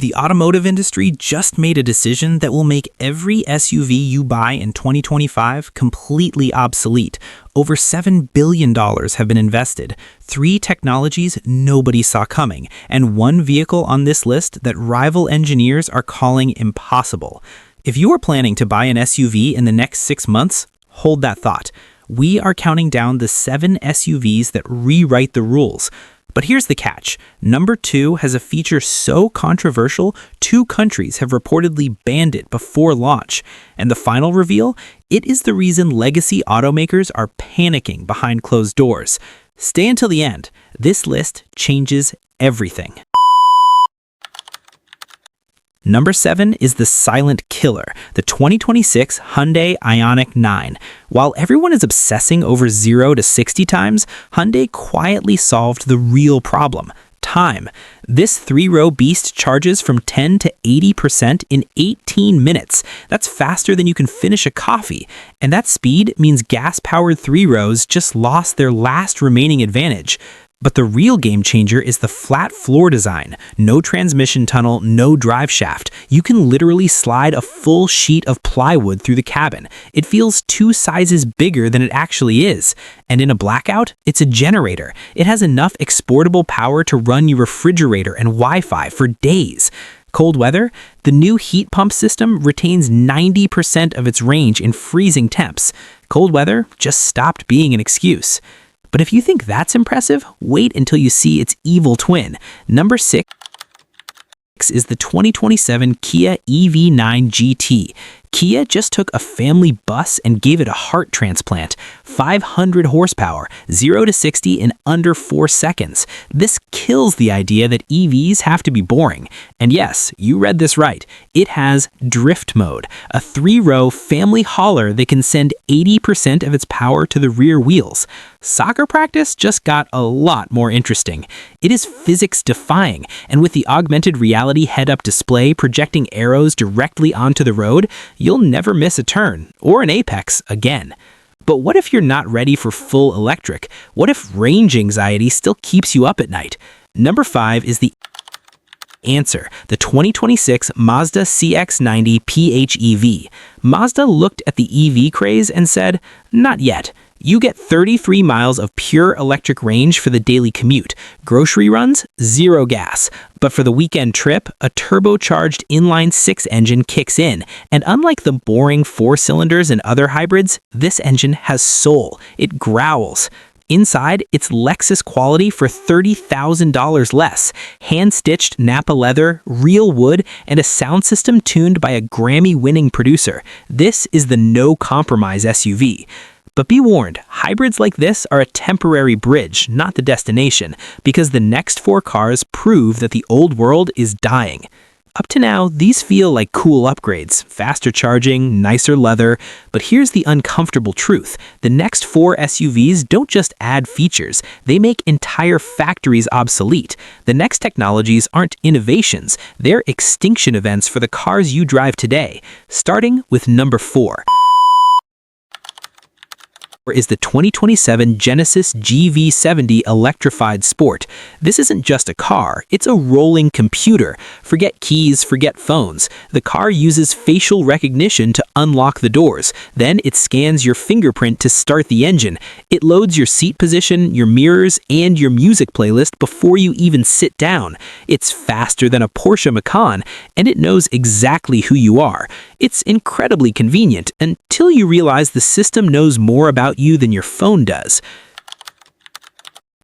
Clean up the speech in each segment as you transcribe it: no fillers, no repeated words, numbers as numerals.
The automotive industry just made a decision that will make every SUV you buy in 2025 completely obsolete. Over $7 billion have been invested, 3 technologies nobody saw coming, and 1 vehicle on this list that rival engineers are calling impossible. If you are planning to buy an SUV in the next 6 months, hold that thought. We are counting down the 7 SUVs that rewrite the rules. But here's the catch. Number 2 has a feature so controversial, 2 countries have reportedly banned it before launch. And the final reveal? It is the reason legacy automakers are panicking behind closed doors. Stay until the end. This list changes everything. Number 7 is the silent killer, the 2026 Hyundai Ioniq 9. While everyone is obsessing over 0 to 60 times, Hyundai quietly solved the real problem: time. This 3-row beast charges from 10 to 80% in 18 minutes. That's faster than you can finish a coffee. And that speed means gas-powered 3 rows just lost their last remaining advantage. But the real game changer is the flat floor design. No transmission tunnel, no drive shaft. You can literally slide a full sheet of plywood through the cabin. It feels 2 sizes bigger than it actually is. And in a blackout, it's a generator. It has enough exportable power to run your refrigerator and Wi-Fi for days. Cold weather, the new heat pump system retains 90% of its range in freezing temps. Cold weather just stopped being an excuse. But if you think that's impressive, wait until you see its evil twin. Number 6 is the 2027 Kia EV9 GT. Kia just took a family bus and gave it a heart transplant. 500 horsepower, 0 to 60 in under 4 seconds. This kills the idea that EVs have to be boring. And yes, you read this right. It has drift mode, a 3-row family hauler that can send 80% of its power to the rear wheels. Soccer practice just got a lot more interesting. It is physics-defying, and with the augmented reality head-up display projecting arrows directly onto the road, you'll never miss a turn or an apex again. But what if you're not ready for full electric? What if range anxiety still keeps you up at night? Number 5 is the answer, the 2026 Mazda CX-90 PHEV. Mazda looked at the EV craze and said, not yet. You get 33 miles of pure electric range for the daily commute. Grocery runs, 0 gas. But for the weekend trip, a turbocharged inline-6 engine kicks in. And unlike the boring 4 cylinders and other hybrids, this engine has soul. It growls. Inside, it's Lexus quality for $30,000 less. Hand-stitched Napa leather, real wood, and a sound system tuned by a Grammy-winning producer. This is the no-compromise SUV. But be warned, hybrids like this are a temporary bridge, not the destination, because the next 4 cars prove that the old world is dying. Up to now, these feel like cool upgrades, faster charging, nicer leather, but here's the uncomfortable truth. The next 4 SUVs don't just add features, they make entire factories obsolete. The next technologies aren't innovations, they're extinction events for the cars you drive today, starting with number 4. Is the 2027 Genesis GV70 Electrified Sport. This isn't just a car, it's a rolling computer. Forget keys, forget phones. The car uses facial recognition to unlock the doors. Then it scans your fingerprint to start the engine. It loads your seat position, your mirrors, and your music playlist before you even sit down. It's faster than a Porsche Macan, and it knows exactly who you are. It's incredibly convenient until you realize the system knows more about you than your phone does.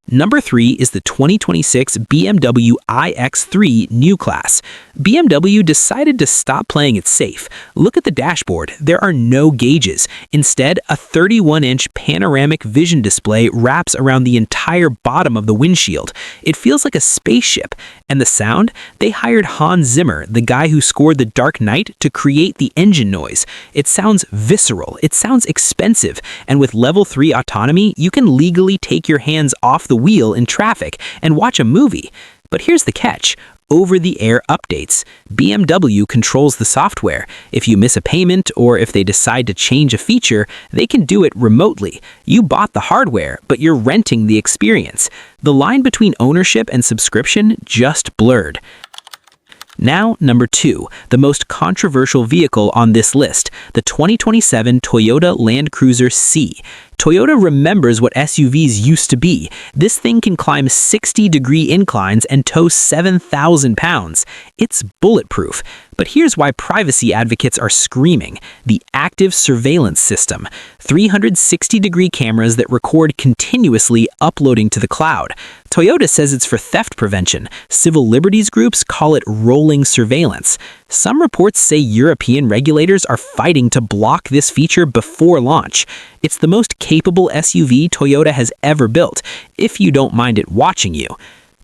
Number 3 is the 2026 BMW iX3 Neue Klasse. BMW decided to stop playing it safe. Look at the dashboard. There are no gauges. Instead, a 31-inch panoramic vision display wraps around the entire bottom of the windshield. It feels like a spaceship. And the sound? They hired Hans Zimmer, the guy who scored The Dark Knight, to create the engine noise. It sounds visceral. It sounds expensive. And with level 3 autonomy, you can legally take your hands off the wheel in traffic and watch a movie. But here's the catch. Over-the-air updates. BMW controls the software. If you miss a payment or if they decide to change a feature, they can do it remotely. You bought the hardware, but you're renting the experience. The line between ownership and subscription just blurred. Now, number 2, the most controversial vehicle on this list, the 2027 Toyota Land Cruiser C. Toyota remembers what SUVs used to be. This thing can climb 60-degree inclines and tow 7,000 pounds. It's bulletproof. But here's why privacy advocates are screaming: the active surveillance system. 360-degree cameras that record continuously, uploading to the cloud. Toyota says it's for theft prevention. Civil liberties groups call it rolling surveillance. Some reports say European regulators are fighting to block this feature before launch. It's the most capable SUV Toyota has ever built, if you don't mind it watching you.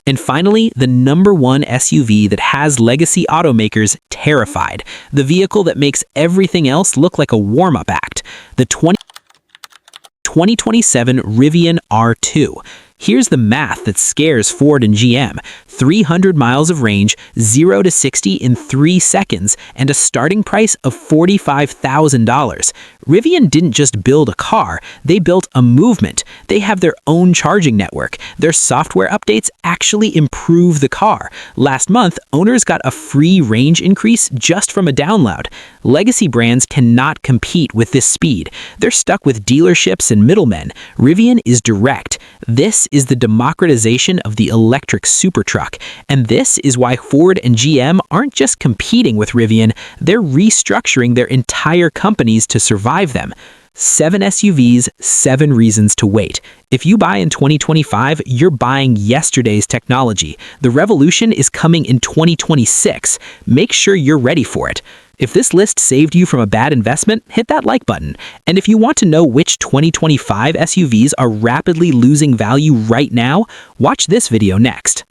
And finally, the number 1 SUV that has legacy automakers terrified. The vehicle that makes everything else look like a warm-up act. The 2027 Rivian R2. Here's the math that scares Ford and GM. 300 miles of range, 0 to 60 in 3 seconds, and a starting price of $45,000. Rivian didn't just build a car, they built a movement. They have their own charging network. Their software updates actually improve the car. Last month, owners got a free range increase just from a download. Legacy brands cannot compete with this speed. They're stuck with dealerships and middlemen. Rivian is direct. This is the democratization of the electric supertruck. And this is why Ford and GM aren't just competing with Rivian, they're restructuring their entire companies to survive them. 7 SUVs, 7 reasons to wait. If you buy in 2025, you're buying yesterday's technology. The revolution is coming in 2026. Make sure you're ready for it. If this list saved you from a bad investment, hit that like button. And if you want to know which 2025 SUVs are rapidly losing value right now, watch this video next.